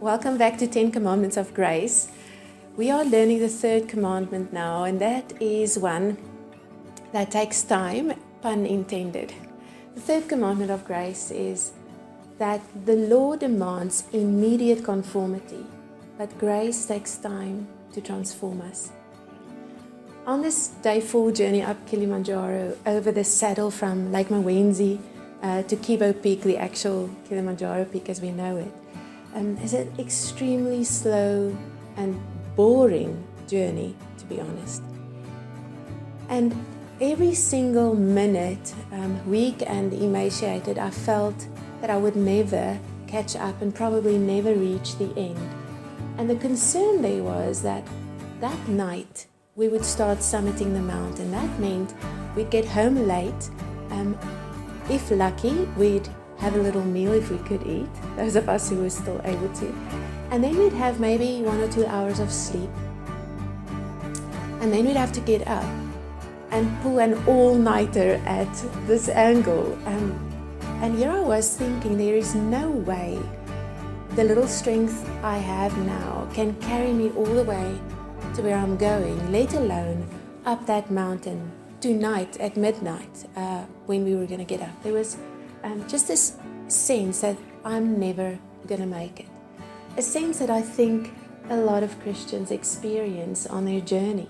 Welcome back to 10 Commandments of Grace. We are learning the third commandment now, and that is one that takes time, pun intended. The third commandment of grace is that the law demands immediate conformity, but grace takes time to transform us. On this day 4 journey up Kilimanjaro, over the saddle from Lake Mawenzi to Kibo Peak, the actual Kilimanjaro peak as we know it, is an extremely slow and boring journey, to be honest. And every single minute, weak and emaciated, I felt that I would never catch up and probably never reach the end. And the concern there was that night we would start summiting the mountain. That meant we'd get home late. If lucky, we'd have a little meal if we could eat, those of us who were still able to. And then we'd have maybe 1 or 2 hours of sleep. And then we'd have to get up and pull an all-nighter at this angle. And here I was thinking, there is no way the little strength I have now can carry me all the way to where I'm going, let alone up that mountain tonight at midnight when we were going to get up. There was just this sense that I'm never going to make it. A sense that I think a lot of Christians experience on their journey.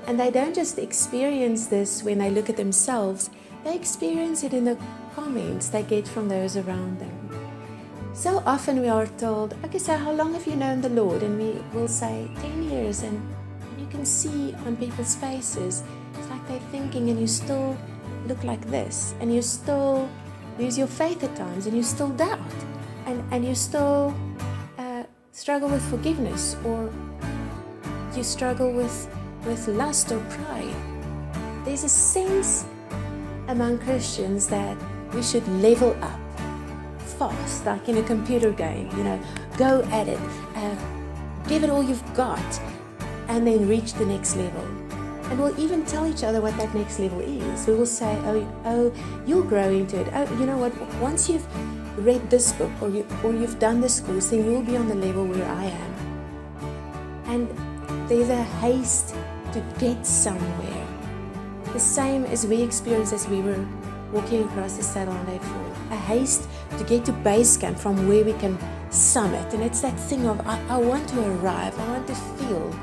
And they don't just experience this when they look at themselves, they experience it in the comments they get from those around them. So often we are told, okay, so how long have you known the Lord? And we will say 10 years, and you can see on people's faces, it's like they're thinking, and you still look like this, and you still lose your faith at times, and you still doubt, and you still struggle with forgiveness, or you struggle with lust or pride. There's a sense among Christians that we should level up fast, like in a computer game, go at it, give it all you've got, and then reach the next level. And we'll even tell each other what that next level is. We will say, oh, you'll grow into it. Oh, you know what? Once you've read this book or you've done this course, then you'll be on the level where I am. And there's a haste to get somewhere. The same as we experienced as we were walking across the saddle on day 4. A haste to get to base camp from where we can summit. And it's that thing of, I want to arrive. I want to feel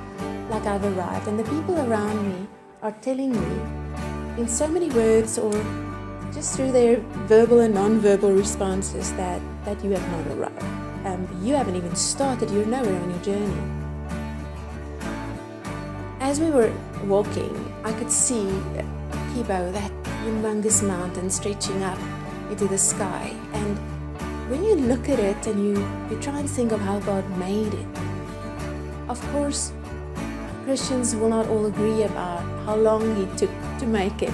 like I've arrived, and the people around me are telling me in so many words or just through their verbal and non-verbal responses that you have not arrived. You haven't even started, you're nowhere on your journey. As we were walking, I could see Kibo, that humongous mountain stretching up into the sky. And when you look at it and you try and think of how God made it, of course, Christians will not all agree about how long He took to make it.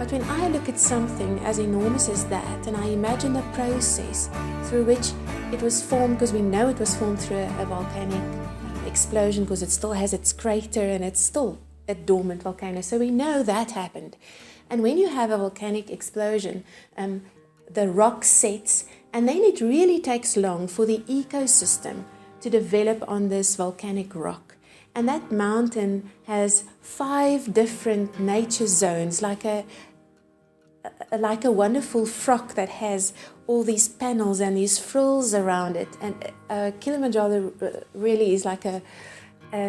But when I look at something as enormous as that, and I imagine the process through which it was formed, because we know it was formed through a volcanic explosion, because it still has its crater and it's still a dormant volcano, so we know that happened. And when you have a volcanic explosion, the rock sets, and then it really takes long for the ecosystem to develop on this volcanic rock. And that mountain has 5 different nature zones, like a wonderful frock that has all these panels and these frills around it. And Kilimanjaro really is like a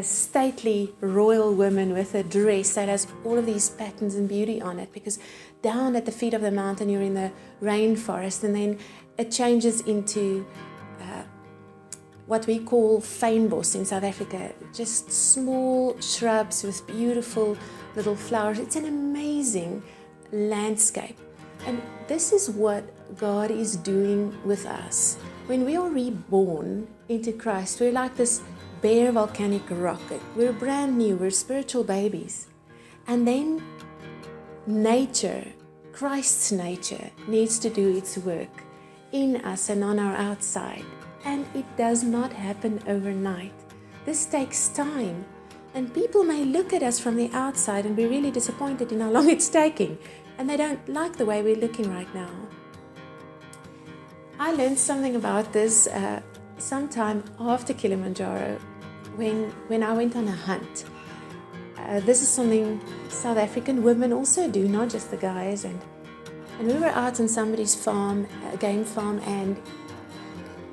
stately royal woman with a dress that has all of these patterns and beauty on it, because down at the feet of the mountain you're in the rainforest, and then it changes into what we call fynbos in South Africa, just small shrubs with beautiful little flowers. It's an amazing landscape. And this is what God is doing with us. When we are reborn into Christ, we're like this bare volcanic rock. We're brand new, we're spiritual babies. And then nature, Christ's nature, needs to do its work in us and on our outside. And it does not happen overnight. This takes time. And people may look at us from the outside and be really disappointed in how long it's taking. And they don't like the way we're looking right now. I learned something about this sometime after Kilimanjaro, when I went on a hunt. This is something South African women also do, not just the guys. And we were out on somebody's farm, a game farm, and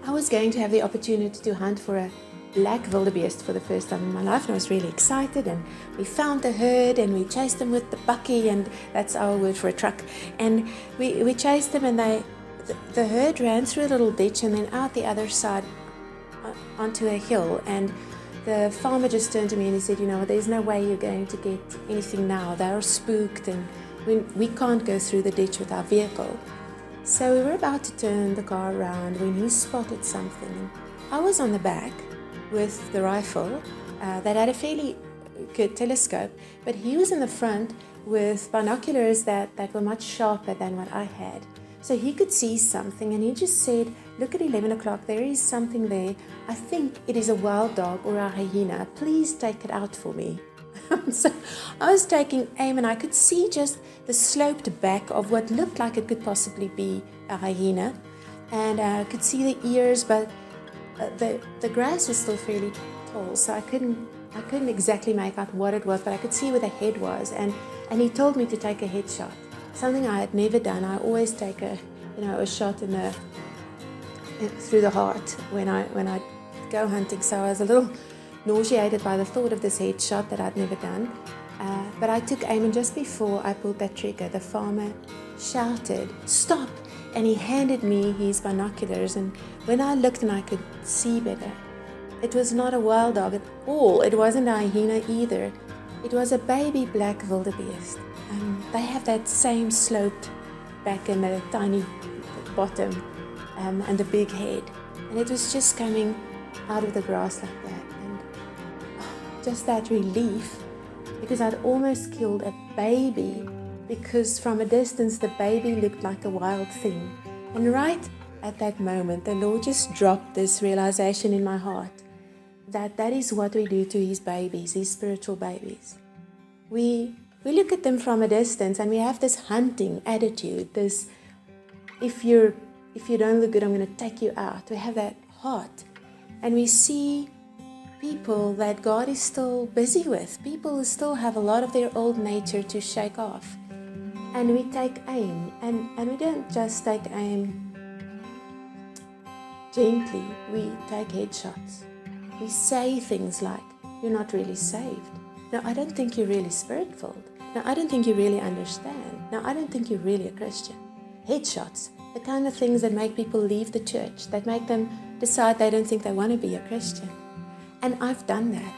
I was going to have the opportunity to hunt for a black wildebeest for the first time in my life, and I was really excited. And we found the herd, and we chased them with the bakkie, and that's our word for a truck. And we chased them, and the herd ran through a little ditch and then out the other side onto a hill. And the farmer just turned to me and he said, there's no way you're going to get anything now. They're spooked, and we can't go through the ditch with our vehicle. So we were about to turn the car around when he spotted something. And I was on the back with the rifle that had a fairly good telescope, but he was in the front with binoculars that were much sharper than what I had. So he could see something, and he just said, "Look at 11 o'clock, there is something there. I think it is a wild dog or a hyena. Please take it out for me." So I was taking aim, and I could see just the sloped back of what looked like it could possibly be a hyena. And I could see the ears, but the grass was still fairly tall, so I couldn't exactly make out what it was, but I could see where the head was. And he told me to take a headshot, something I had never done. I always take a shot through the heart when I go hunting. So I was a little nauseated by the thought of this headshot that I'd never done. But I took aim, and just before I pulled that trigger, the farmer shouted, "Stop!" And he handed me his binoculars, and when I looked and I could see better, it was not a wild dog at all. It wasn't a hyena either. It was a baby black wildebeest. They have that same sloped back and the tiny bottom and the big head. And it was just coming out of the grass like that. And just that relief, because I'd almost killed a baby, because from a distance the baby looked like a wild thing. And right at that moment, the Lord just dropped this realization in my heart that is what we do to his babies, his spiritual babies. We look at them from a distance, and we have this hunting attitude, this, if you don't look good, I'm going to take you out. We have that heart. And we see people that God is still busy with, people who still have a lot of their old nature to shake off. And we take aim, and we don't just take aim gently, we take headshots. We say things like, "You're not really saved. No, I don't think you're really spirit-filled. No, I don't think you really understand. No, I don't think you're really a Christian." Headshots, the kind of things that make people leave the church, that make them decide they don't think they want to be a Christian. And I've done that.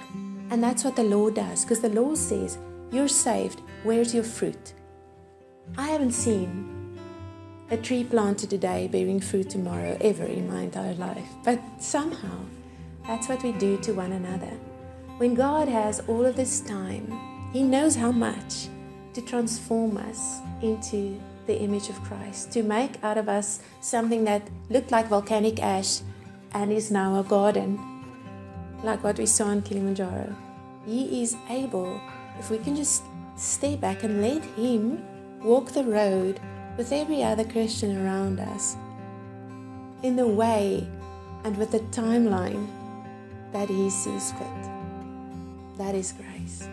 And that's what the law does, because the law says, "You're saved, where's your fruit?" I haven't seen a tree planted today bearing fruit tomorrow ever in my entire life. But somehow, that's what we do to one another. When God has all of this time, he knows how much to transform us into the image of Christ, to make out of us something that looked like volcanic ash and is now a garden, like what we saw in Kilimanjaro. He is able, if we can just stay back and let him walk the road with every other Christian around us in the way and with the timeline that he sees fit. That is grace.